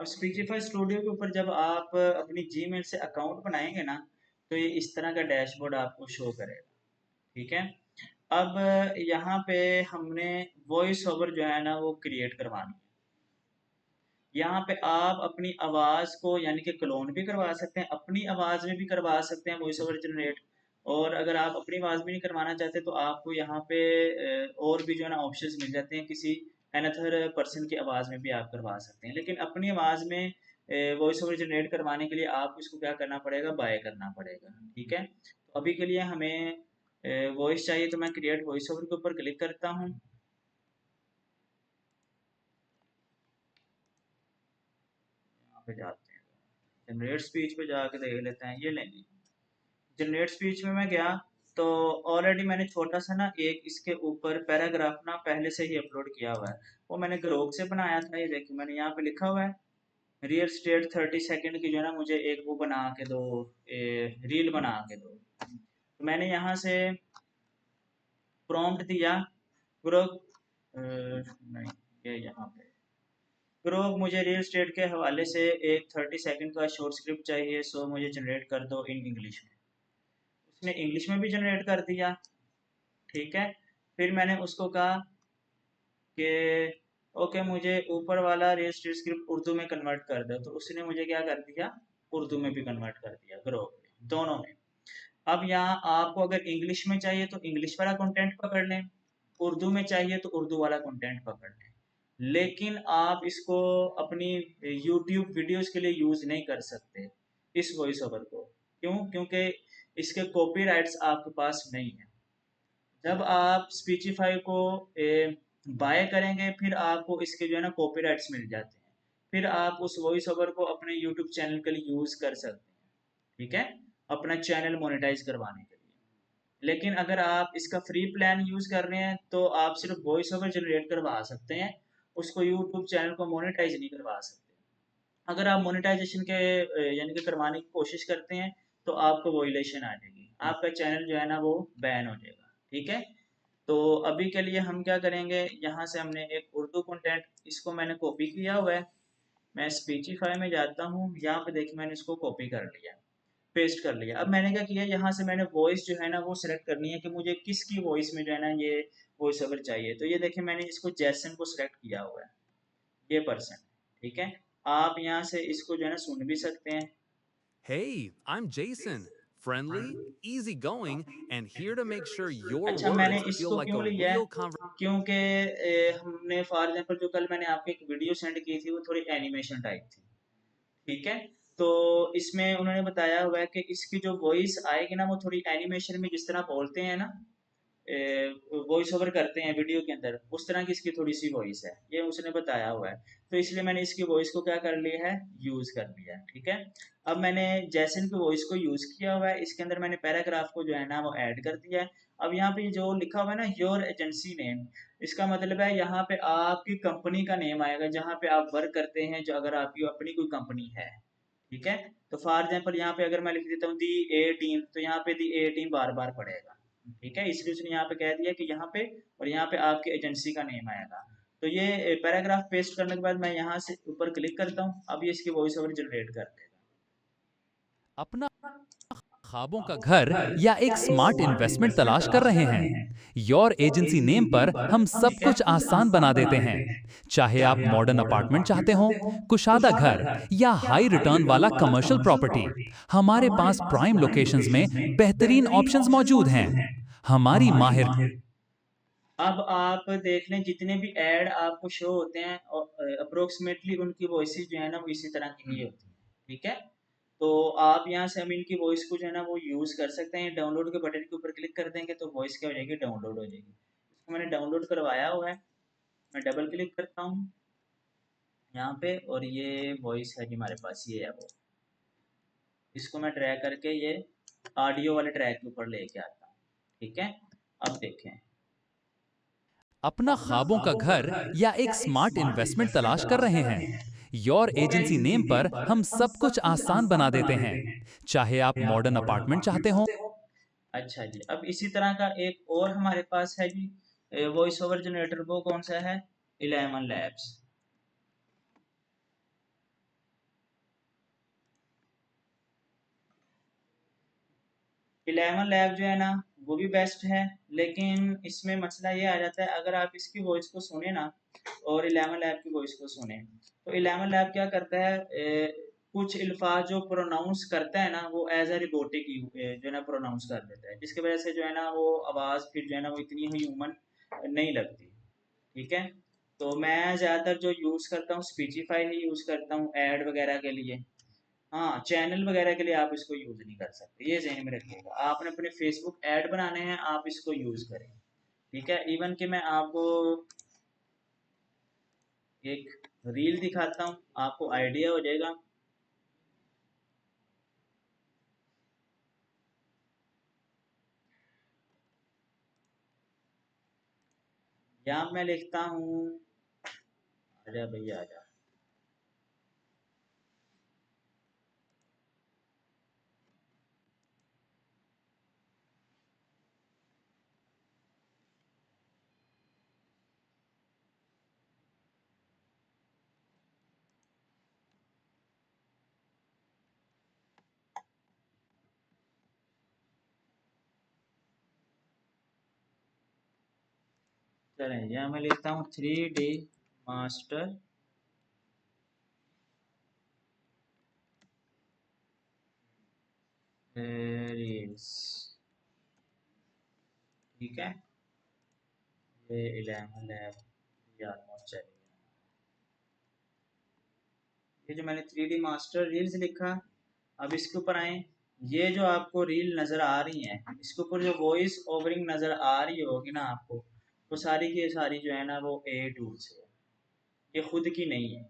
अब Speechify studio के ऊपर जब आप अपनी जीमेल से अकाउंट बनाएंगे ना, तो ये इस तरह का डैशबोर्ड आपको शो करेगा। ठीक है। अब यहाँ पे हमने वॉइस ओवर जो है ना वो क्रिएट करवानी है। यहाँ पे आप अपनी आवाज़ को यानी कि क्लोन भी करवा सकते हैं, अपनी आवाज़ में भी करवा सकते हैं वॉइस ओवर जनरेट। और अगर आप अपनी आवाज़ में नहीं करवाना चाहते तो आपको यहाँ पे और भी जो है ना ऑप्शंस मिल जाते हैं, किसी अनदर पर्सन की आवाज़ में भी आप करवा सकते हैं। लेकिन अपनी आवाज़ में वॉइस ओवर जनरेट करवाने के लिए आपको इसको क्या करना पड़ेगा, बाय करना पड़ेगा। ठीक है। तो अभी के लिए हमें वॉइस चाहिए, तो मैं क्रिएट वॉइस ओवर के ऊपर क्लिक करता हूँ। यहाँ पे जाते हैं, जनरेट स्पीच पे जाके देख लेते हैं, ये लेंगे। जनरेट स्पीच में मैं गया, तो ऑलरेडी मैंने छोटा सा ना एक इसके ऊपर पैराग्राफ ना पहले से ही अपलोड किया हुआ है। वो मैंने ग्रोक से बनाया था। ये देखिए मैंने यहाँ पे लिखा हुआ है, रियल स्टेट 30 सेकेंड की जो है ना मुझे एक वो बना के दो, रील बना के दो। तो मैंने यहाँ से प्रॉम्प्ट दिया, ग्रोक नहीं, ये यहाँ पे ग्रोक मुझे रियल स्टेट के हवाले से एक 30 सेकेंड का शॉर्ट स्क्रिप्ट चाहिए, सो मुझे जनरेट कर दो इन इंग्लिश में। उसने इंग्लिश में भी जनरेट कर दिया। ठीक है। फिर मैंने उसको कहा कि ओके मुझे ऊपर वाला रजिस्टर स्क्रिप्ट उर्दू में कन्वर्ट कर दो, तो उसने मुझे क्या कर दिया, उर्दू में भी कन्वर्ट कर दिया, ग्रुप में, दोनों में। अब यहाँ आपको अगर इंग्लिश में चाहिए तो इंग्लिश वाला कंटेंट पकड़ लें, उर्दू में चाहिए तो उर्दू वाला कंटेंट पकड़ लें। लेकिन आप इसको अपनी यूट्यूब वीडियोस के लिए यूज नहीं कर सकते, इस वॉइस ओवर को। क्यों? क्योंकि इसके कॉपीराइट्स आपके पास नहीं है। जब आप स्पीचिफाई को बाय करेंगे फिर आपको इसके जो है ना कॉपीराइट्स मिल जाते हैं, फिर आप उस वॉइस ओवर को अपने यूट्यूब चैनल के लिए यूज कर सकते हैं। ठीक है। अपना चैनल मोनेटाइज करवाने के लिए। लेकिन अगर आप इसका फ्री प्लान यूज कर रहे हैं तो आप सिर्फ वॉइस ओवर जनरेट करवा सकते हैं, उसको यूट्यूब चैनल को मोनेटाइज नहीं करवा सकते। अगर आप मोनेटाइजेशन के यानी कि करवाने की कोशिश करते हैं तो आपको वोइलेशन आ जाएगी, आपका चैनल जो है ना वो बैन हो जाएगा। ठीक है। तो अभी के लिए हम क्या करेंगे, यहाँ से हमने एक उर्दू कंटेंट, इसको मैंने कॉपी किया हुआ है। मैं स्पीचिफाई में जाता हूँ, यहाँ पे देखिए मैंने इसको कॉपी कर लिया, पेस्ट कर लिया। अब मैंने क्या किया, यहाँ से मैंने वॉइस जो है ना वो सिलेक्ट करनी है कि मुझे किसकी वॉइस में जो है ना ये वॉइस ओवर चाहिए। तो ये देखिए मैंने इसको जैसन को सिलेक्ट किया हुआ है, ये पर्सन। ठीक है। आप यहाँ से इसको जो है ना सुन भी सकते हैं। Hey, I'm Jason. Friendly, easygoing, and here to make sure your अच्छा, मैंने words feel इसको like क्यों a लिया है, real conversation. क्योंकि हमने फॉर एग्जांपल जो कल मैंने आपको एक वीडियो सेंड की थी वो थोड़ी एनिमेशन टाइप थी। ठीक है। तो इसमें उन्होंने बताया हुआ है कि इसकी जो वॉइस आएगी ना वो थोड़ी एनिमेशन में जिस तरह बोलते हैं ना, वॉइस ओवर करते हैं वीडियो के अंदर, उस तरह की इसकी थोड़ी सी वॉइस है, ये उसने बताया हुआ है। तो इसलिए मैंने इसकी वॉइस को क्या कर लिया है, यूज कर लिया है। ठीक है। अब मैंने जैसन की वॉइस को यूज किया हुआ है, इसके अंदर मैंने पैराग्राफ को जो है ना वो ऐड कर दिया है। अब यहाँ पे जो लिखा हुआ है ना योर एजेंसी नेम, इसका मतलब है यहाँ पे आपकी कंपनी का नेम आएगा जहाँ पे आप वर्क करते हैं, जो अगर आपकी अपनी कोई कंपनी है। ठीक है। तो फॉर एग्जाम्पल यहाँ पे अगर मैं लिख देता हूँ दी ए टीम, तो यहाँ पे दी ए टीम बार बार पड़ेगा। ठीक है। इसलिए उसने यहाँ पे कह दिया कि यहाँ पे, और यहाँ पे आपकी एजेंसी का नेम आएगा। तो ये पैराग्राफ पेस्ट करने के बाद मैं यहाँ से ऊपर क्लिक करता हूँ, अब ये इसकी वॉइस ओवर जनरेट कर देगा। अपना ख्वाबों का घर या एक स्मार्ट इन्वेस्टमेंट तलाश कर रहे हैं? योर एजेंसी नेम पर हम सब ठीक है। कुछ आसान बना देते हैं। चाहे आप मॉडर्न अपार्टमेंट चाहते हो, कुशादा घर या हाई रिटर्न वाला कमर्शियल प्रॉपर्टी, हमारे पास प्राइम लोकेशंस में बेहतरीन ऑप्शंस मौजूद हैं। हमारी माहिर अब आप देख लें जितने भी ऐड आपको शो होते हैं, अप्रोक्सीमेटली उनकी वॉइसेस जो है ना वो इसी तरह की ही होती है। ठीक है। तो आप यहाँ से हम इनकी वॉइस को जो है ना वो यूज़ कर सकते हैं। डाउनलोड के बटन के ऊपर क्लिक कर देंगे तो वॉइस क्या हो जाएगी, डाउनलोड हो जाएगी। इसको मैंने डाउनलोड करवाया हुआ है, मैं डबल क्लिक करता हूँ यहाँ पे, और ये वॉइस है जी हमारे पास, ये है वो। इसको मैं ड्रैग करके ये ऑडियो वाले ट्रैक के ऊपर लेके आता हूँ। ठीक है। अब देखें, अपना ख्वाबों का घर या एक स्मार्ट इन्वेस्टमेंट तलाश कर रहे हैं? योर एजेंसी नेम पर हम सब कुछ आसान बना देते हैं। चाहे आप मॉडर्न अपार्टमेंट चाहते हो। अच्छा जी। अब इसी तरह का एक और हमारे पास है जी वॉइस ओवर जनरेटर, वो कौन सा है, 11 लैब्स। 11 लैब जो है ना वो भी बेस्ट है, लेकिन इसमें मसला ये आ जाता है, अगर आप इसकी वॉइस को सुने ना और 11 लैब की वॉइस को सुने, तो 11 लैब क्या करता है, कुछ अल्फाज जो प्रोनाउंस करता है ना वो एज ए रोबोटिक जो है ना प्रोनाउंस कर देता है, जिसकी वजह से जो है ना वो आवाज़ फिर जो है ना वो इतनी ह्यूमन नहीं लगती। ठीक है, तो मैं ज़्यादातर जो यूज़ करता हूँ स्पीचिफाई ही यूज़ करता हूँ ऐड वगैरह के लिए। हाँ, चैनल वगैरह के लिए आप इसको यूज़ नहीं कर सकते, ये ज़हन में रखिएगा। आपने अपने फेसबुक ऐड बनाने हैं, आप इसको यूज़ करें। ठीक है, इवन कि मैं आपको एक रील दिखाता हूँ, आपको आइडिया हो जाएगा। यहाँ मैं लिखता हूँ, आजा भैया आजा। चलें, यहाँ मैं लिखता हूँ 3D मास्टर रील्स। ठीक है, ये 11 लैब ऑलमोस्ट चल, ये जो मैंने 3D मास्टर रील्स लिखा, अब इसके ऊपर आए, ये जो आपको रील नज़र आ रही है इसके ऊपर जो वॉइस ओवरिंग नज़र आ रही होगी ना आपको, वो सारी की सारी जो है ना वो ए टूल से है, ये खुद की नहीं है,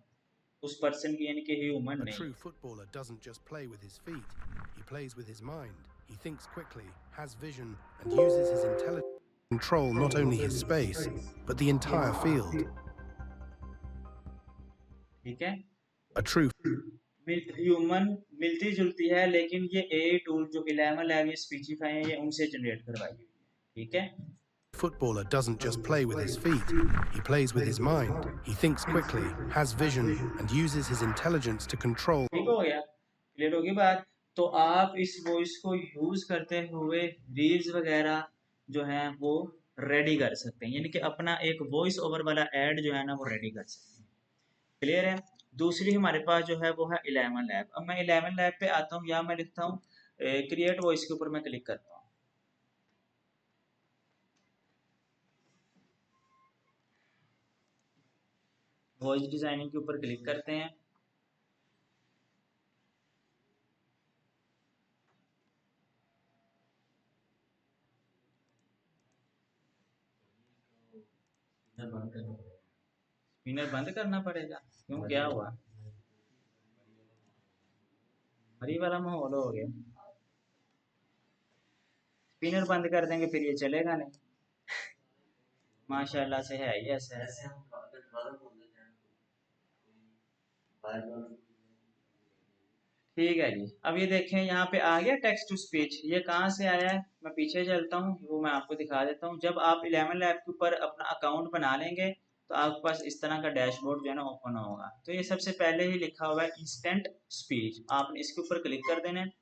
उस पर्सन की यानी कि ह्यूमन A नहीं true है। footballer doesn't just play with his feet, he plays with his mind. He thinks quickly, has vision, and uses his intelligence to control not only his space, but the entire field. ठीक है, A true human मिलती जुलती है, लेकिन ये a tool जो 11 है ये स्पीचिफाई है, ये उनसे जनरेट करवाई हुई है। ठीक है, footballer doesn't just play with his feet, he plays with his mind. He thinks quickly, has vision, and uses his intelligence to control. ठीक हो गया, क्लियर होगी बात। तो आप इस वॉइस को यूज करते हुए रील्स वगैरह जो है वो रेडी कर सकते हैं, यानी कि अपना एक वॉइस ओवर वाला ऐड जो है ना वो रेडी कर सकते हैं। क्लियर है। दूसरी हमारे पास जो है वो है 11 लैब। अब मैं 11 लैब पे आता हूँ, या मैं लिखता हूँ क्रिएट वॉइस के ऊपर मैं क्लिक करता हूँ। वॉइस डिजाइनिंग के ऊपर क्लिक करते हैं। स्पिनर बंद करना पड़ेगा, क्यों, क्या हुआ? मरी वाला माहौल हो गया, स्पिनर बंद कर देंगे फिर ये चलेगा नहीं। माशाल्लाह से है ही ऐसा है। ठीक है जी, अब ये देखें यहाँ पे आ गया टेक्स्ट टू स्पीच। ये कहाँ से आया है, मैं पीछे चलता हूँ, वो मैं आपको दिखा देता हूँ। जब आप 11 लैब के ऊपर अपना अकाउंट बना लेंगे तो आपके पास इस तरह का डैशबोर्ड जो है ना ओपन होगा। तो ये सबसे पहले ही लिखा हुआ है इंस्टेंट स्पीच, आपने इसके ऊपर क्लिक कर देना है।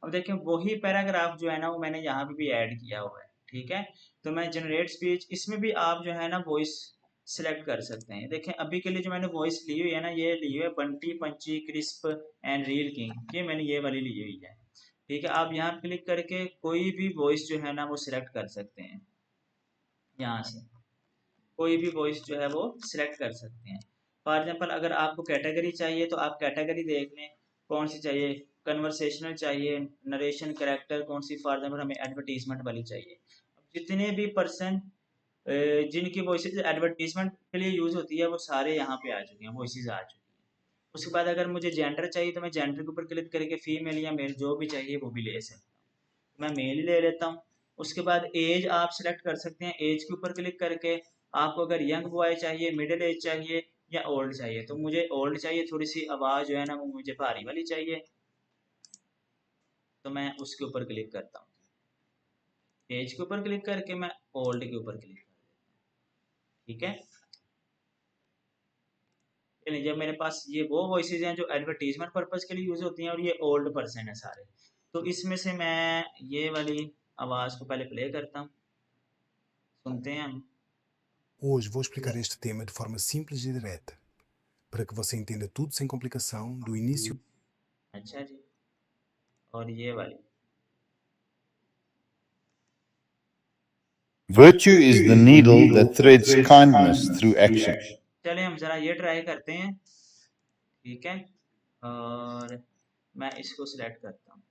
अब देखें वही पैराग्राफ जो है ना वो मैंने यहाँ पे भी ऐड किया हुआ है। ठीक है, तो मैं जनरेट स्पीच, इसमें भी आप जो है ना वॉइस सिलेक्ट कर सकते हैं। देखें अभी के लिए जो मैंने वॉइस ली हुई है ना, ये ली हुई है बंटी punchy crisp and real king, ये मैंने ये वाली ली हुई है। ठीक है, आप यहाँ क्लिक करके कोई भी वॉइस जो है ना वो सिलेक्ट कर सकते हैं, यहाँ से कोई भी वॉइस जो है वो सिलेक्ट कर सकते हैं। फॉर एग्जांपल अगर आपको कैटेगरी चाहिए तो आप कैटेगरी देख लें कौन सी चाहिए, कन्वर्सेशनल चाहिए, नरेशन कैरेक्टर कौन सी, फॉर एग्जांपल हमें एडवर्टीजमेंट वाली चाहिए। अब जितने भी पर्सन जिनकी वॉइसेस एडवर्टीजमेंट के लिए यूज़ होती है वो सारे यहाँ पे आ चुके हैं, वॉइसेस आ चुकी हैं। उसके बाद अगर मुझे जेंडर चाहिए तो मैं जेंडर के ऊपर क्लिक करके फीमेल या मेल जो भी चाहिए वो भी ले सकता हूँ। मैं मेल ही ले लेता हूँ। उसके बाद एज आप सिलेक्ट कर सकते हैं, एज के ऊपर क्लिक करके आपको अगर यंग बॉय चाहिए, मिडिल एज चाहिए या ओल्ड चाहिए, तो मुझे ओल्ड चाहिए, थोड़ी सी आवाज़ जो है ना वो मुझे भारी वाली चाहिए, तो मैं उसके ऊपर क्लिक करता हूँ। एज के ऊपर क्लिक करके मैं ओल्ड के ऊपर क्लिक कर देता हूँ। ठीक है, जब मेरे पास ये वो वॉइसेज हैं जो एडवर्टीजमेंट पर्पज के लिए यूज होती हैं और ये ओल्ड पर्सन है सारे, तो इसमें से मैं ये वाली आवाज़ को पहले प्ले करता हूँ, सुनते हैं हम। Hoje vou explicar este tema de forma simples e direta, para que você entenda tudo sem complicação, do início. अच्छा जी, और ये वाली। Virtue is the needle that threads kindness through action. चले हम ज़रा ये ट्राई करते हैं, ठीक है, और मैं इसको सिलेक्ट करता हूँ।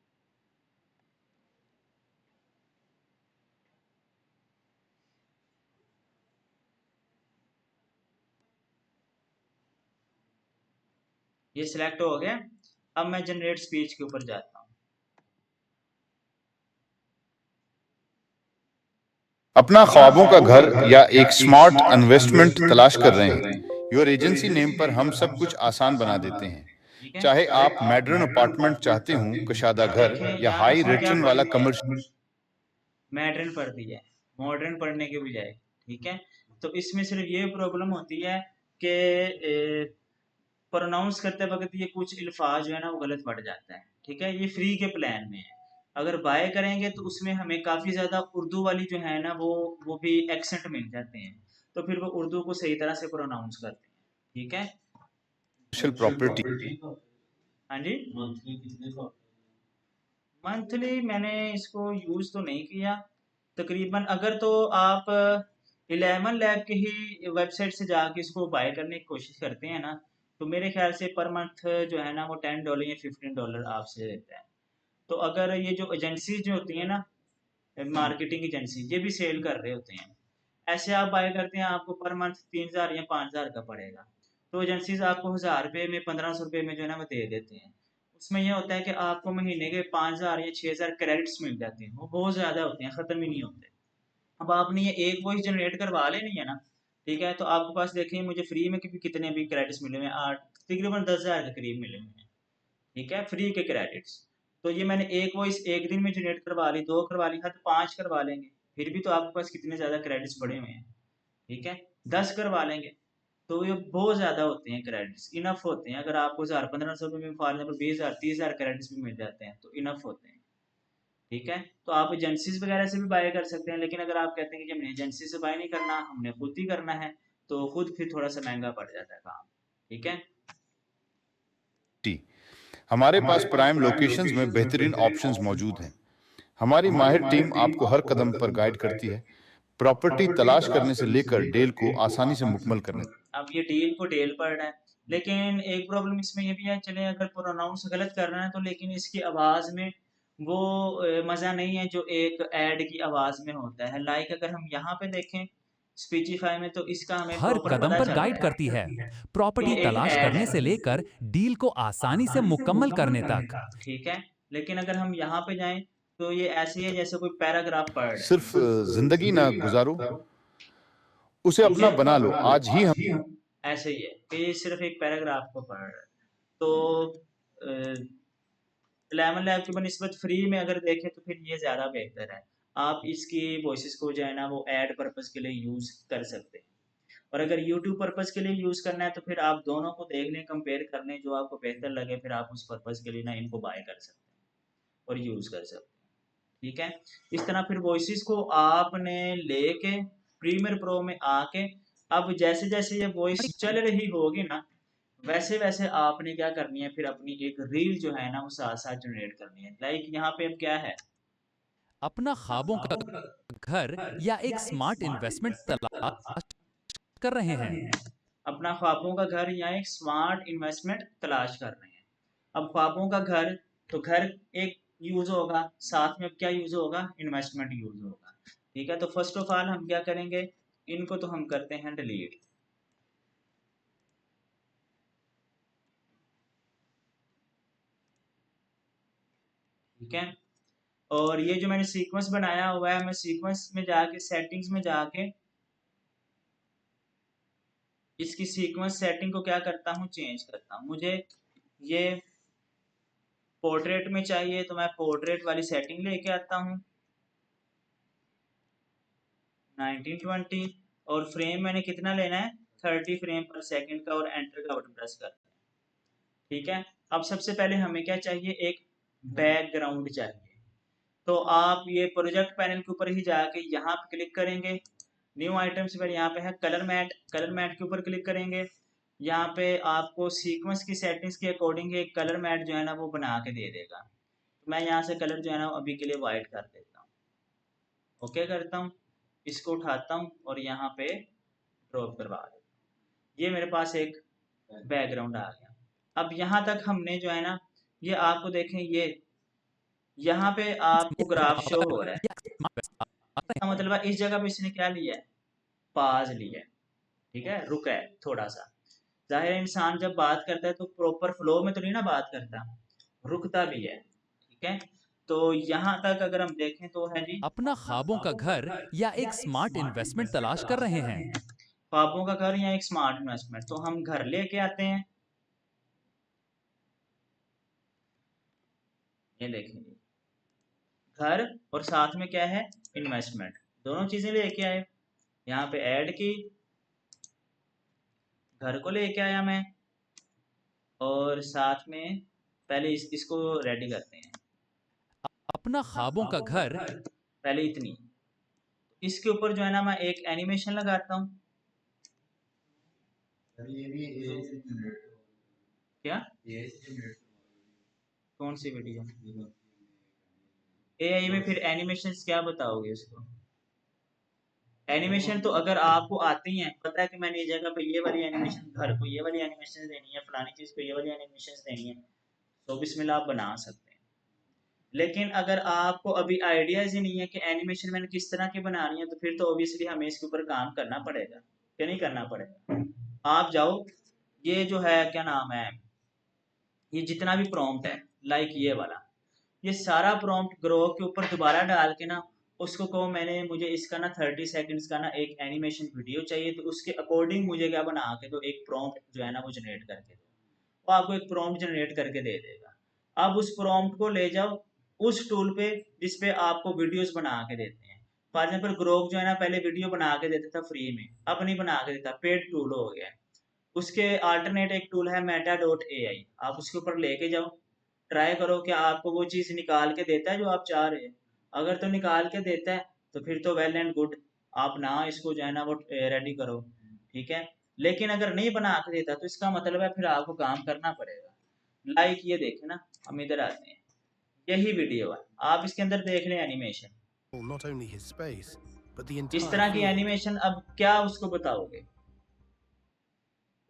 ये सिलेक्ट हो गया। अब मैं जनरेट स्पीच के ऊपर जाता हूँ। अपना ख्वाबों का घर या एक स्मार्ट इन्वेस्टमेंट तलाश कर रहे हैं? योर एजेंसी नेम पर हम सब कुछ आसान बना देते हैं। ठीक है, चाहे आप मॉडर्न अपार्टमेंट चाहते हो, कुशादा घर या हाई रिटर्न वाला कमर्शियल। मॉडर्न पढ़ दिया है, मॉडर्न पढ़ने के बजाय, ठीक है। तो इसमें सिर्फ ये प्रॉब्लम होती है कि प्रोनाउंस करते वक्त ये कुछ अल्फाज जो है ना वो गलत पड़ जाता है, ठीक है। ये फ्री के प्लान में है। अगर बाय करेंगे तो उसमें हमें काफ़ी ज़्यादा उर्दू वाली जो है ना वो भी एक्सेंट मिल जाते हैं, तो फिर वो उर्दू को सही तरह से प्रोनाउंस करते हैं, ठीक है। प्रॉपर्टी। हाँ जी, मंथली मैंने इसको यूज़ तो नहीं किया। तकरीबन अगर तो आप 11 लैब की ही वेबसाइट से जाके इसको बाय करने की कोशिश करते हैं ना, तो मेरे ख्याल से पर मंथ जो है ना वो $10 या $15 आपसे लेता है। तो अगर ये जो एजेंसी जो होती है ना, मार्केटिंग एजेंसी, ये भी सेल कर रहे होते हैं, ऐसे आप बाय करते हैं आपको पर मंथ 3000 या 5000 का पड़ेगा। तो एजेंसीज आपको 1000 रुपये में 1500 रुपये में जो है ना वो दे देते हैं। उसमें यह होता है कि आपको महीने के 5000 या 6000 क्रेडिट्स मिल जाते हैं, वो बहुत ज़्यादा होते हैं, ख़त्म ही नहीं होते। अब आपने ये एक वॉइस जनरेट करवा लेनी है ना, ठीक है, तो आपके पास देखिए मुझे फ्री में कितने भी क्रेडिट्स मिले हुए हैं, 8 तकरीबन 10,000 के करीब मिले हुए हैं, ठीक है, फ्री के क्रेडिट्स। तो ये मैंने एक वॉइस एक दिन में जनरेट करवा ली, 2 करवा ली, हद 5 करवा लेंगे, फिर भी तो आपके पास कितने ज़्यादा क्रेडिट्स पड़े हुए हैं, ठीक है। 10 करवा लेंगे तो ये बहुत ज़्यादा होते हैं क्रेडिट्स, इनफ होते हैं। अगर आपको 1000 1500 में फॉर एग्जाम्पल 20,000 30,000 क्रेडिट्स भी मिल जाते हैं तो इनफ होते हैं, ठीक है। तो आप एजेंसीज वगैरह से भी बाय कर सकते हैं, लेकिन अगर आप कहते हैं कि हमने एजेंसी से बाय नहीं करना, हमने खुद ही करना है, तो खुद फिर थोड़ा सा महंगा पड़ जाता है काम, ठीक है। हमारे पास प्राइम लोकेशंस में बेहतरीन ऑप्शंस मौजूद हैं। हमारी माहिर टीम आपको हर कदम पर गाइड करती है, प्रॉपर्टी तलाश करने से लेकर डील को आसानी से मुकम्मल करने। अब ये डील को डील पड़ रहा है, लेकिन एक प्रॉब्लम इसमें ये भी है, चले अगर प्रोनाउंस गलत कर रहे हैं तो लेकिन इसकी आवाज़ में वो मज़ा नहीं है जो एक ऐड की आवाज़ में होता है। लाइक अगर हम यहाँ पे देखें स्पीचिफाई में, तो इसका हमें हर प्रॉपर कदम पता पर गाइड चलता करती है, है कि प्रॉपर्टी एक तलाश ऐड करने है, से लेकर डील को आसानी से मुकम्मल करने तक। ठीक है। लेकिन अगर हम यहाँ पे जाएं तो ये ऐसे ही है जैसे कोई पैराग्राफ पढ़ रहे सिर्फ हैं, जिंदगी ना गुजारो, उसे अपना बना लो। आज ही हम ऐसे ही है कि ये सिर्फ एक पैराग्राफ को पढ़ रहा है। तो 11 लैब की बनिस्बत फ्री में अगर देखें तो फिर ये ज़्यादा बेहतर है। आप इसकी वॉइसेस को जो है ना वो ऐड पर्पज़ के लिए यूज़ कर सकते हैं, और अगर यूट्यूब पर्पज़ के लिए यूज़ करना है तो फिर आप दोनों को देख लें, कंपेयर कर लें, जो आपको बेहतर लगे फिर आप उस पर्पज़ के लिए ना इनको बाय कर सकते हैं और यूज़ कर सकते हैं, ठीक है। इस तरह फिर वॉइसेस को आपने लेके प्रीमियर प्रो में आके, अब जैसे जैसे ये वॉइस चल रही होगी ना, वैसे वैसे आपने क्या करनी है, फिर अपनी एक रील जो है ना वो साथ साथ जनरेट करनी है। लाइक यहाँ पे अब क्या है, अपना ख्वाबों का घर या एक स्मार्ट इन्वेस्टमेंट तलाश कर रहे हैं। अपना ख्वाबों का घर या एक स्मार्ट इन्वेस्टमेंट तलाश कर रहे हैं। अब ख्वाबों का घर, तो घर एक यूज होगा, साथ में अब क्या यूज होगा, इन्वेस्टमेंट यूज होगा, ठीक है। तो फर्स्ट ऑफ ऑल हम क्या करेंगे, इनको तो हम करते हैं डिलीट, ठीक है। और ये जो मैंने सीक्वेंस बनाया हुआ है, मैं सीक्वेंस में जाके सेटिंग्स में जाके इसकी सीक्वेंस सेटिंग को क्या करता हूँ, चेंज करता हूँ। मुझे ये पोर्ट्रेट में चाहिए तो मैं पोर्ट्रेट वाली सेटिंग लेके आता हूँ 1920, और फ्रेम मैंने कितना लेना है, 30 फ्रेम पर सेकंड का, और एंटर का बटन प्रेस करना है, ठीक है। अब सबसे पहले हमें क्या चाहिए, एक बैकग्राउंड चाहिए। तो आप ये प्रोजेक्ट पैनल के ऊपर ही जाके यहाँ पे क्लिक करेंगे, न्यू आइटम्स पर यहाँ पे है कलर मैट, कलर मैट के ऊपर क्लिक करेंगे। यहाँ पे आपको सीक्वेंस की सेटिंग्स के अकॉर्डिंग एक कलर मैट जो है ना वो बना के दे देगा। तो मैं यहाँ से कलर जो है ना अभी के लिए वाइट कर देता हूँ, ओके करता हूँ, इसको उठाता हूँ और यहाँ पे ड्रॉप करवा देता हूँ। ये मेरे पास एक बैकग्राउंड आ गया। अब यहाँ तक हमने जो है ना, ये आपको देखें, ये यहाँ पे आपको ग्राफ शो हो रहा है। इसका मतलब है इस जगह पे इसने क्या लिया है, पाज लिया है, ठीक है, रुका है थोड़ा सा। जाहिर इंसान जब बात करता है तो प्रॉपर फ्लो में तो नहीं ना बात करता, रुकता भी है, ठीक है। तो यहाँ तक अगर हम देखें तो है जी, अपना ख्वाबों का घर या एक स्मार्ट इन्वेस्टमेंट तलाश कर रहे हैं? ख्वाबों का घर या एक स्मार्ट इन्वेस्टमेंट, तो हम घर लेके आते हैं। ये देखें जी, घर और साथ में क्या है, इन्वेस्टमेंट, दोनों चीजें लेके आए। यहाँ पे ऐड की, घर को लेके आया मैं, और साथ में पहले इसको रेडी करते हैं। अपना ख्वाबों का घर पहले इतनी, इसके ऊपर जो है ना मैं एक एनिमेशन लगाता हूँ। क्या, कौन सी वीडियो, एआई में फिर एनिमेशन क्या बताओगे उसको? एनिमेशन तो अगर आपको आती हैं, पता है कि मैंने ये जगह पे ये वाली एनिमेशन, घर को ये वाली एनिमेशन देनी है, फलानी चीज को ये वाली एनिमेशन देनी है, तो बिस्मिल्लाह आप बना सकते हैं। लेकिन अगर आपको अभी आइडियाज ही नहीं है कि एनिमेशन मैंने किस तरह की बनानी है, तो फिर तो ऑब्वियसली हमें इसके ऊपर काम करना पड़ेगा, क्या नहीं करना पड़ेगा। आप जाओ, ये जो है क्या नाम है, ये जितना भी प्रॉम्प्ट है, लाइक ये वाला, ये सारा प्रॉम्प्ट ग्रो के ऊपर दोबारा डाल के ना उसको कहो मैंने, मुझे इसका ना 30 सेकंड्स का ना एक एनिमेशन वीडियो चाहिए, तो उसके अकॉर्डिंग मुझे क्या बना के दो, एक प्रॉम्प्ट जो है ना वो जनरेट करके दो। वो आपको एक प्रॉम्प्ट जनरेट करके दे देगा। अब उस प्रॉम्प्ट को ले जाओ उस टूल पे जिसपे आपको वीडियोस बना के देते हैं। फॉर एग्जाम्पल ग्रोक जो है ना पहले वीडियो बना के देता था फ्री में, अब नहीं बना के देता, पेड टूल हो गया है। उसके अल्टरनेट एक टूल है meta.ai, आप उसके ऊपर लेके जाओ, ट्राई करो कि आपको वो चीज़ निकाल के देता है जो आप चाह रहे हैं। अगर तो निकाल के देता है तो फिर तो वेल एंड गुड, आप ना इसको जो है ना वो रेडी करो, ठीक है। लेकिन अगर नहीं बना के देता तो इसका मतलब है फिर आपको काम करना पड़ेगा। लाइक ये देखें ना, हम इधर आते हैं, यही वीडियो है, आप इसके अंदर देख लें animation, Not only his space, but the इस entire तरह की field. एनिमेशन। अब क्या उसको बताओगे,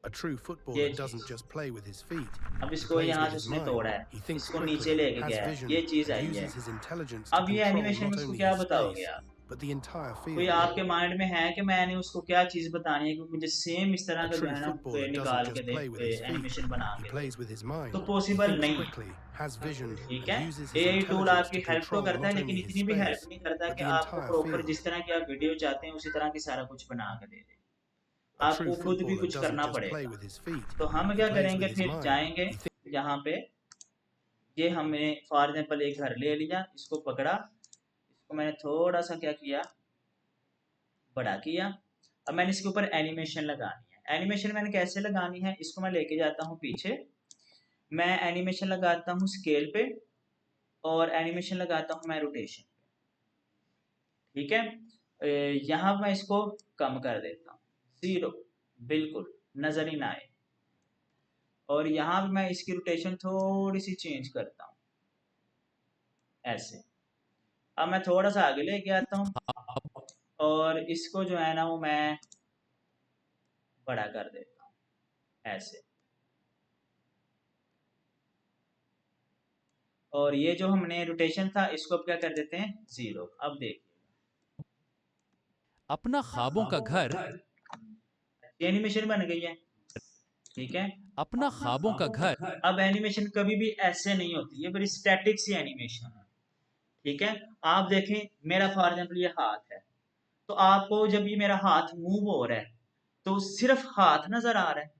A true footballer doesn't just play with his feet. अब He इसको plays यहाँ with से his उसने mind. तोड़ा है, He thinks इसको quickly, नीचे लेके has गया है, vision, ये चीज and आई है। uses his intelligence to अब ये control एनिमेशन not में उसको only क्या his बताओगे space, आप, but the entire कोई field. आपके माइंड में है कि मैंने उसको क्या चीज बतानी है कि मुझे सेम इस तरह A का जो true है ना footballer doesn't निकाल के just they, play with his feet. Animation बना He के दे, plays with his mind. तो He पॉसिबल thinks नहीं है, quickly, has vision, ठीक and है। uses his AI tool intelligence आपकी to हेल्प तो control करता है, not लेकिन only his इतनी भी हेल्प space, नहीं करता but कि the आपको entire प्रॉपर field. जिस तरह की आप वीडियो चाहते हैं उसी तरह की सारा कुछ बना के दे दे। A आपको true खुद भी footballer कुछ doesn't करना just play पड़ेगा। with his feet. तो हम He क्या plays करेंगे, with his फिर mind. जाएंगे He thinks यहाँ पे, ये हमने फॉर एग्जाम्पल एक घर ले लिया, इसको पकड़ा, इसको मैंने थोड़ा सा क्या किया, बड़ा किया। अब मैंने इसके ऊपर एनिमेशन लगानी है। एनिमेशन मैंने कैसे लगानी है, इसको मैं लेके जाता हूँ पीछे, मैं एनिमेशन लगाता हूँ स्केल पे, और एनिमेशन लगाता हूँ मैं रोटेशन, ठीक है। यहाँ मैं इसको कम कर देता हूँ, 0, बिल्कुल नजर ही ना आए। और यहाँ पे मैं इसकी रोटेशन थोड़ी सी चेंज करता हूँ, ऐसे। अब मैं थोड़ा सा आगे लेके आता हूँ, और इसको जो है ना वो मैं बड़ा कर देता हूँ, ऐसे। और ये जो हमने रोटेशन था इसको अब क्या कर देते हैं, 0। अब देखिए अपना ख्वाबों का घर एनिमेशन बन गई है, ठीक है। अपना ख्वाबों का घर अब एनिमेशन कभी भी ऐसे नहीं होती, ये बड़ी स्टैटिक सी एनिमेशन है, ठीक है। आप देखें मेरा फॉर एग्जाम्पल ये हाथ है, तो आपको जब ये मेरा हाथ मूव हो रहा है तो सिर्फ हाथ नजर आ रहा है,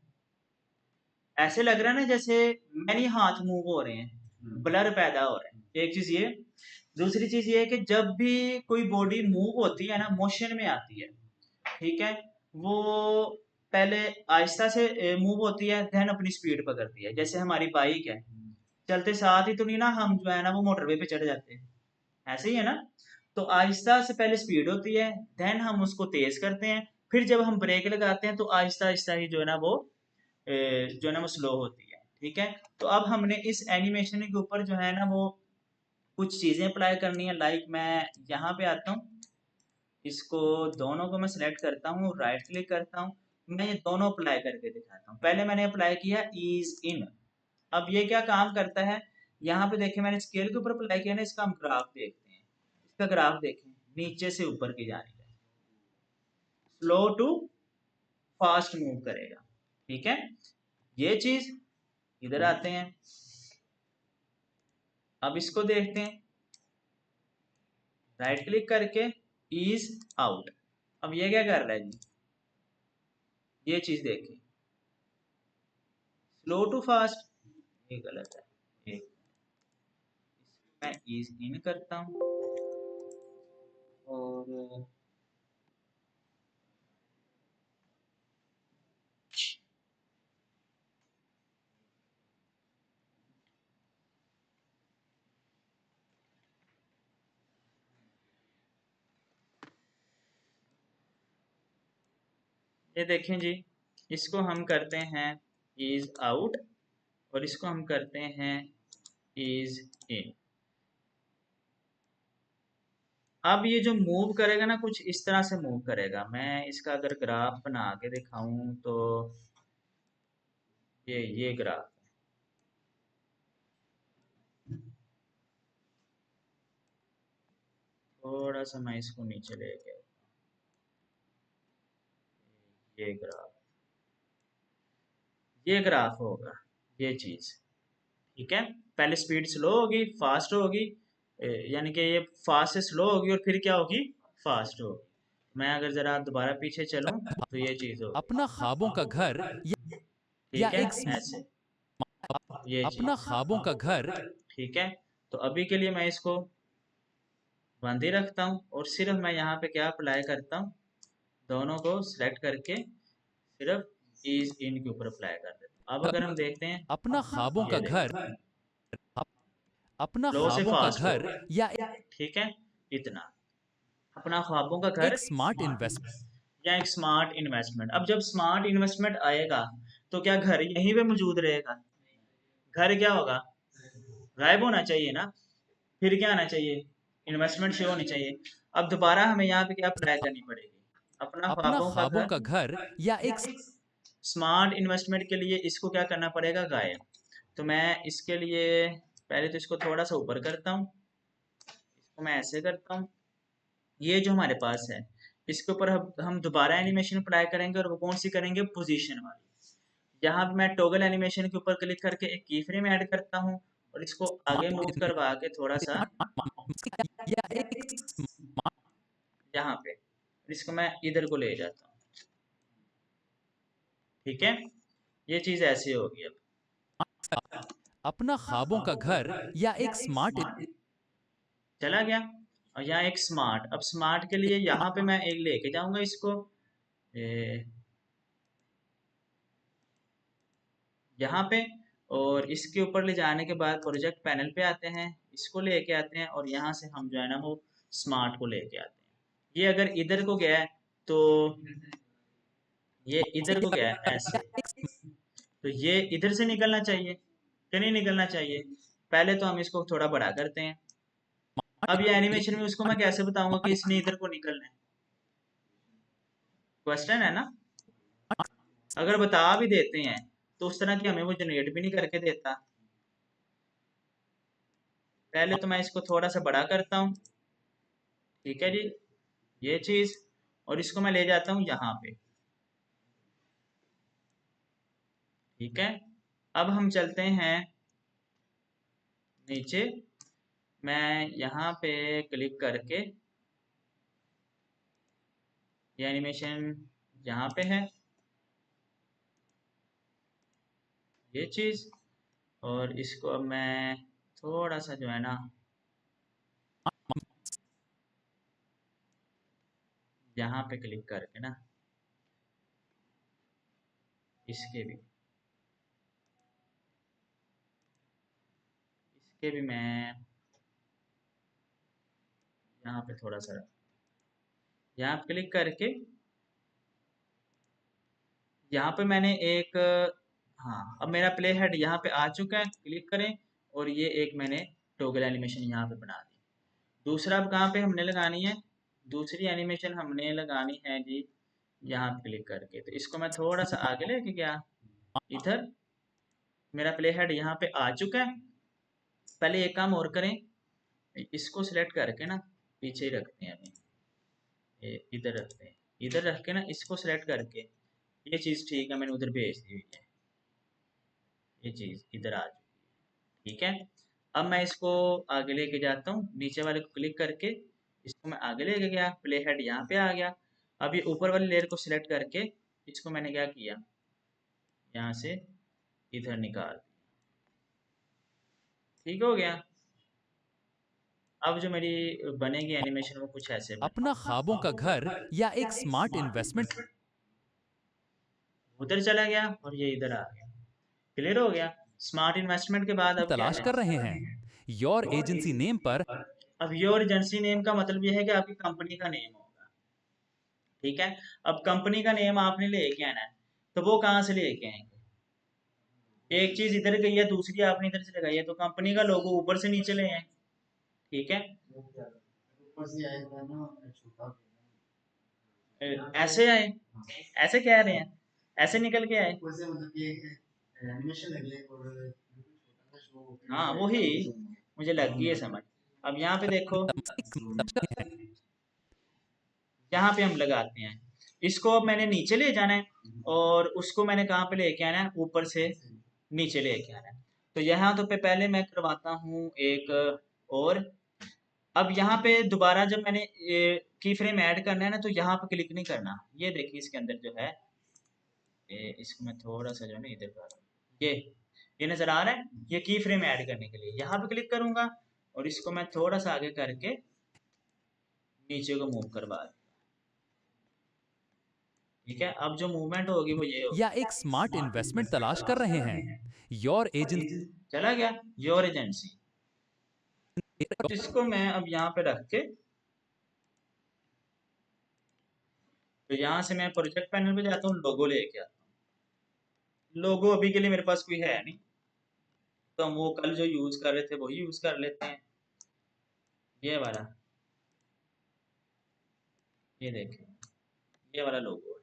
ऐसे लग रहा है ना जैसे मैंने हाथ मूव हो रहे हैं, ब्लर पैदा हो रहा है। एक चीज ये, दूसरी चीज ये है कि जब भी कोई बॉडी मूव होती है ना, मोशन में आती है, ठीक है, वो पहले आहिस्ता से मूव होती है, देन अपनी स्पीड पकड़ती है। जैसे हमारी बाइक है, चलते साथ ही तो नहीं ना हम जो है ना वो मोटरवे पे चढ़ जाते हैं, ऐसे ही है ना। तो आहिस्ता से पहले स्पीड होती है, देन हम उसको तेज करते हैं, फिर जब हम ब्रेक लगाते हैं तो आहिस्ता आहिस्ता ही जो है ना वो जो है ना वो स्लो होती है। ठीक है, तो अब हमने इस एनिमेशन के ऊपर जो है ना वो कुछ चीजें अप्लाई करनी है। लाइक मैं यहाँ पे आता हूँ, इसको दोनों को मैं सिलेक्ट करता हूँ, राइट क्लिक करता हूँ, मैं ये दोनों अप्लाई करके दिखाता हूँ। पहले मैंने अप्लाई किया ईज इन। अब ये क्या काम करता है, यहाँ पे देखिए मैंने स्केल के ऊपर अप्लाई किया ना, इसका हम ग्राफ देखते हैं। इसका ग्राफ देखें, नीचे से ऊपर की जाने का, स्लो टू फास्ट मूव करेगा। ठीक है, ये चीज इधर आते हैं, अब इसको देखते हैं, राइट क्लिक करके ईज आउट। अब ये क्या कर रहा है जी, ये चीज देखिए, स्लो टू फास्ट, ये गलत है। एक मैं ईज इन करता हूँ और ये देखें जी, इसको हम करते हैं ईज आउट और इसको हम करते हैं ईज इन। अब ये जो मूव करेगा ना कुछ इस तरह से मूव करेगा। मैं इसका अगर ग्राफ बना के दिखाऊं तो ये ग्राफ, थोड़ा सा मैं इसको नीचे ले गया, ये ग्राफ, ये ग्राफ होगा, ये चीज। ठीक है, पहले स्पीड स्लो होगी, फास्ट होगी, यानी कि ये फास्ट से स्लो होगी और फिर क्या होगी, फास्ट होगी। मैं अगर जरा दोबारा पीछे चलूं तो ये चीज होगी। अपना ख्वाबों का घर या ठीक है, एक ऐसे ये अपना चीज। ख्वाबों का घर ठीक है, तो अभी के लिए मैं इसको बंद ही रखता हूँ और सिर्फ मैं यहाँ पे क्या अप्लाई करता हूँ, दोनों को सिलेक्ट करके सिर्फ ईज इन के ऊपर अप्लाई कर देता हूँ। अब अगर हम देखते हैं, अपना ख्वाबों ये का घर देखो, अपना स्लो से ख्वाबों का फास्ट घर होगा। या ठीक है, इतना, अपना ख्वाबों का घर एक स्मार्ट इन्वेस्ट या एक स्मार्ट इन्वेस्टमेंट। अब जब स्मार्ट इन्वेस्टमेंट आएगा तो क्या घर यहीं पे मौजूद रहेगा, घर क्या होगा, गायब होना चाहिए ना। फिर क्या आना चाहिए, इन्वेस्टमेंट शो होनी चाहिए। अब दोबारा हमें यहाँ पे क्या अप्लाई करनी पड़ेगी, अपना अपना ख्वाबों का ख्वाबों घर का घर या एक स्मार्ट इन्वेस्टमेंट के लिए इसको क्या करना पड़ेगा, गायब। तो मैं इसके लिए पहले तो इसको थोड़ा सा ऊपर करता हूँ, इसको मैं ऐसे करता हूँ। ये जो हमारे पास है, इसके ऊपर हम दोबारा एनिमेशन अप्लाई करेंगे और वो कौन सी करेंगे, पोजीशन वाली। यहाँ पे मैं टॉगल एनिमेशन के ऊपर क्लिक करके एक की फ्रेम ऐड करता हूँ और इसको आगे मूव करवा के थोड़ा सा या एक यहाँ पे, इसको मैं इधर को ले जाता हूँ। ठीक है, ये चीज ऐसी होगी। अब अपना ख्वाबों का घर या एक स्मार्ट चला गया, और यहाँ एक स्मार्ट, अब स्मार्ट के लिए यहाँ पे मैं एक लेके जाऊंगा इसको यहाँ पे, और इसके ऊपर ले जाने के बाद प्रोजेक्ट पैनल पे आते हैं, इसको लेके आते हैं और यहाँ से हम जो है ना वो स्मार्ट को लेके आते हैं। ये अगर इधर को गया है तो ये इधर को गया है ऐसे, तो ये इधर से निकलना चाहिए कि नहीं निकलना चाहिए। पहले तो हम इसको थोड़ा बड़ा करते हैं। अब ये एनिमेशन में उसको मैं कैसे बताऊंगा कि इसने इधर को निकलना है, क्वेश्चन है ना। अगर बता भी देते हैं तो उस तरह की हमें वो जनरेट भी नहीं करके देता। पहले तो मैं इसको थोड़ा सा बड़ा करता हूँ। ठीक है जी, ये चीज, और इसको मैं ले जाता हूँ यहाँ पे। ठीक है, अब हम चलते हैं नीचे, मैं यहाँ पे क्लिक करके, ये एनिमेशन यहाँ पे है, ये चीज, और इसको अब मैं थोड़ा सा जो है ना यहाँ पे क्लिक करके ना इसके भी, के भी मैं यहाँ पे थोड़ा सा यहाँ क्लिक करके यहाँ पे मैंने एक हाँ, अब मेरा प्ले हेड यहाँ पे आ चुका है, क्लिक करें और ये एक मैंने टॉगल एनिमेशन यहाँ पे बना दी। दूसरा अब कहाँ पे हमने लगानी है, दूसरी एनिमेशन हमने लगानी है जी यहाँ पे क्लिक करके। तो इसको मैं थोड़ा सा आगे लेके गया, इधर मेरा प्ले हेड यहाँ पे आ चुका है। पहले एक काम और करें, इसको सिलेक्ट करके ना पीछे ही रखते हैं अभी, इधर रखते हैं, इधर रख के ना इसको सिलेक्ट करके, ये चीज़ ठीक है, मैंने उधर भेज दी हुई है, ये चीज़ इधर आ चुकी है, ठीक है। अब मैं इसको आगे लेके जाता हूँ, नीचे वाले को क्लिक करके इसको मैं आगे लेके गया, प्ले हेड यहाँ पे आ गया। अब ये ऊपर वाली लेयर को सिलेक्ट करके इसको मैंने क्या किया, यहाँ से इधर निकाल, ठीक हो गया। अब जो मेरी बनेगी एनिमेशन वो कुछ ऐसे अपना ख्वाबों का घर या एक स्मार्ट इन्वेस्टमेंट उधर चला गया और ये इधर आ गया, क्लियर हो गया। स्मार्ट इन्वेस्टमेंट के बाद अब क्या तलाश है, कर रहे हैं। योर एजेंसी नेम पर अब योर एजेंसी नेम का मतलब ये है कि आपकी कंपनी का नेम होगा, ठीक है। अब कंपनी का नेम आपने लेके आना है, तो वो कहाँ से लेके आएंगे, एक चीज इधर गई है, दूसरी आपने इधर से लगाई है, तो कंपनी का लोगो ऊपर से नीचे ले आए, ठीक है। ऐसे आए, ऐसे कह रहे हैं, ऐसे निकल के आए, हाँ वही मुझे लग गई है समझ। अब यहाँ पे देखो, यहाँ पे हम लगाते हैं, इसको अब मैंने नीचे ले जाना है और उसको मैंने कहाँ पे लेके आना है, ऊपर से नीचे लेके आना है। तो यहाँ तो पे पहले मैं करवाता हूँ एक और, अब यहाँ पे दोबारा जब मैंने की फ्रेम ऐड करना है ना, तो यहाँ पे क्लिक नहीं करना, ये देखिए इसके अंदर जो है, इसको मैं थोड़ा सा जो है ना इधर कर रहा हूँ, ये नजर आ रहा है, ये की फ्रेम ऐड करने के लिए यहाँ पे क्लिक करूंगा और इसको मैं थोड़ा सा आगे करके नीचे को मूव करवा दूं, ठीक है। अब जो मूवमेंट होगी वो ये या होगी, एक स्मार्ट इन्वेस्टमेंट तलाश कर रहे हैं। योर एजेंसी चला गया योर एजेंसी। तो इसको मैं अब यहाँ पे रख के, तो यहाँ से मैं प्रोजेक्ट पैनल पे जाता हूँ, लोगो लेके आता हूँ। लोगो अभी के लिए मेरे पास कोई है नहीं, तो हम वो कल जो यूज कर रहे थे वही यूज कर लेते हैं, ये वाला, ये देखिए ये वाला लोगो है।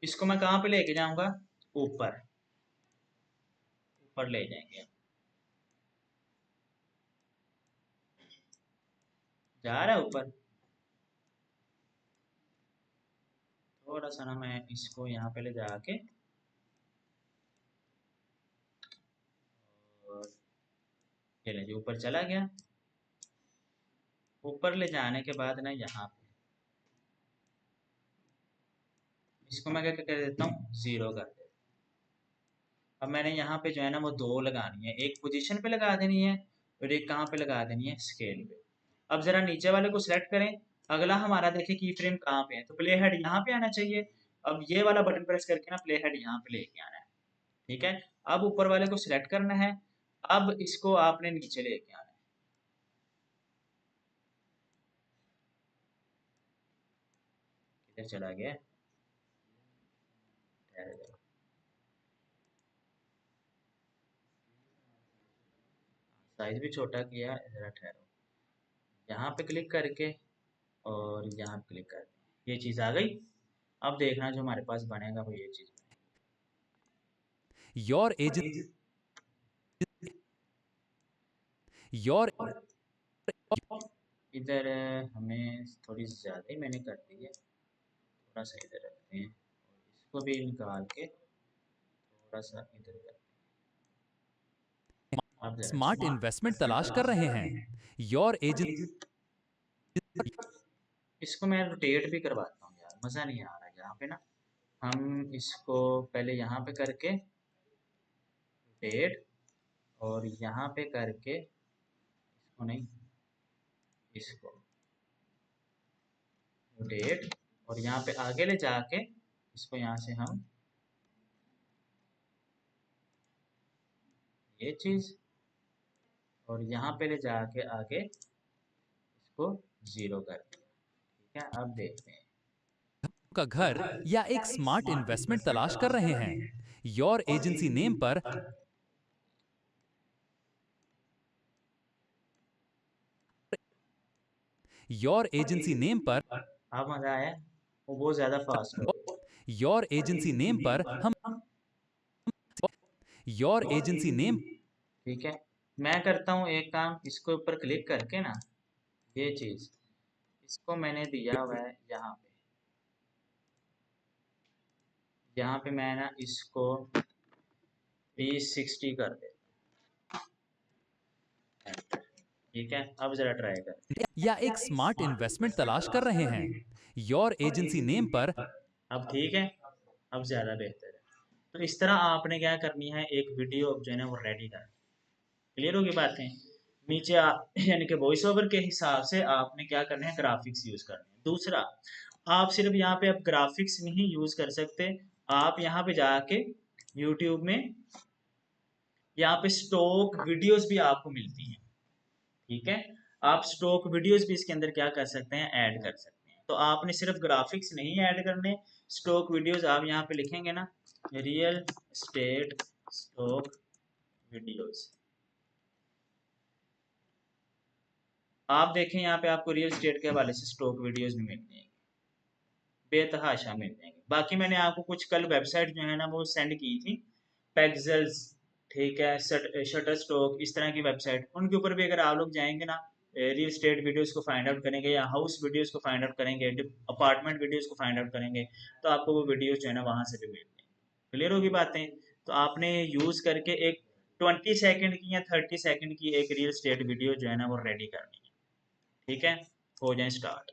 इसको मैं कहाँ पे लेके जाऊंगा, ऊपर, ऊपर ले जाएंगे, जा रहा है ऊपर। थोड़ा सा ना मैं इसको यहाँ पे ले जाके और ये ले जो ऊपर चला गया। ऊपर ले जाने के बाद ना यहाँ पे इसको मैं क्या कर देता हूँ, 0 कर देता हूँ। अब मैंने यहाँ पे जो है ना वो 2 लगानी है, एक पोजीशन पे लगा देनी है और एक कहाँ पे लगा देनी है, स्केल पे। अब जरा नीचे वाले को सिलेक्ट करें, अगला हमारा देखिए की फ्रेम कहाँ पे है, तो प्ले हेड यहाँ पे आना चाहिए। अब ये वाला बटन प्रेस करके ना प्ले हेड यहाँ पे लेके आना है, ठीक है। अब ऊपर वाले को सिलेक्ट करना है, अब इसको आपने नीचे लेके आना है, किधर चला गया, साइज भी छोटा किया, जरा ठहरो, यहाँ पे क्लिक करके और यहाँ पे क्लिक कर, ये चीज़ आ गई। अब देखना जो हमारे पास बनेगा वो ये चीज़ योर एजेंसी योर इधर हमें थोड़ी ज़्यादा ही मैंने कर दी है, थोड़ा सा इधर रखते हैं और इसको भी निकाल के थोड़ा सा इधर करते हैं। अब जरा स्मार्ट इन्वेस्टमेंट तलाश कर रहे हैं। योर एजेंसी इसको मैं रोटेट भी करवाता हूँ यार, मज़ा नहीं आ रहा यहाँ पे ना। हम इसको पहले यहाँ पे करके रोटेट और यहाँ पे करके, इसको नहीं, इसको रोटेट और यहाँ पे आगे ले जाके इसको यहाँ से हम ये चीज़ और यहाँ पे ले जाके आगे इसको 0 कर दिया। ठीक है, अब देखते हैं। का घर या एक स्मार्ट इन्वेस्टमेंट तलाश कर रहे हैं? Your agency name per your agency name पर अब मजा आया? वो बहुत ज्यादा फास्ट हो गया। योर एजेंसी नेम पर हम योर एजेंसी नेम ठीक है, मैं करता हूँ एक काम, इसको ऊपर क्लिक करके ना, ये चीज इसको मैंने दिया हुआ है यहाँ पे मैं ना इसको 360 कर दे। ठीक है, अब जरा ट्राई कर। या एक स्मार्ट इन्वेस्टमेंट तलाश कर रहे हैं? योर एजेंसी नेम पर अब ठीक है, अब ज्यादा बेहतर है। तो इस तरह आपने क्या करनी है, एक वीडियो जो है ना वो रेडी करनी। क्लियर होगी बातें? नीचे यानी कि वॉइस ओवर के हिसाब से आपने क्या करना है, ग्राफिक्स यूज करना है। दूसरा, आप सिर्फ यहाँ पे अब ग्राफिक्स नहीं यूज कर सकते, आप यहाँ पे जाके यूट्यूब में यहाँ पे स्टॉक वीडियोस भी आपको मिलती हैं। ठीक है, आप स्टॉक वीडियोस भी इसके अंदर क्या कर सकते हैं, ऐड कर सकते हैं। तो आपने सिर्फ ग्राफिक्स नहीं ऐड करने, स्टॉक वीडियोस आप यहाँ पे लिखेंगे ना, रियल एस्टेट स्टॉक वीडियोस, आप देखें यहाँ पे आपको रियल एस्टेट के हवाले से स्टॉक वीडियोस भी मिल जाएंगे, बेतहाशा मिल जाएंगे। बाकी मैंने आपको कुछ कल वेबसाइट जो है ना वो सेंड की थी, पेक्सल्स, ठीक है, शटर स्टॉक, इस तरह की वेबसाइट, उनके ऊपर भी अगर आप लोग जाएंगे ना, रियल एस्टेट वीडियोस को फाइंड आउट करेंगे या हाउस वीडियोस को फाइंड आउट करेंगे, अपार्टमेंट वीडियोस को फाइंड आउट करेंगे, तो आपको वो वीडियोस जो है ना वहां से भी मिल जाएंगे। क्लियर होगी बातें? तो आपने यूज करके एक 20 सेकंड की या 30 सेकंड की एक रियल एस्टेट वीडियो जो है ना वो रेडी करनी है। ठीक है, हो जाए स्टार्ट।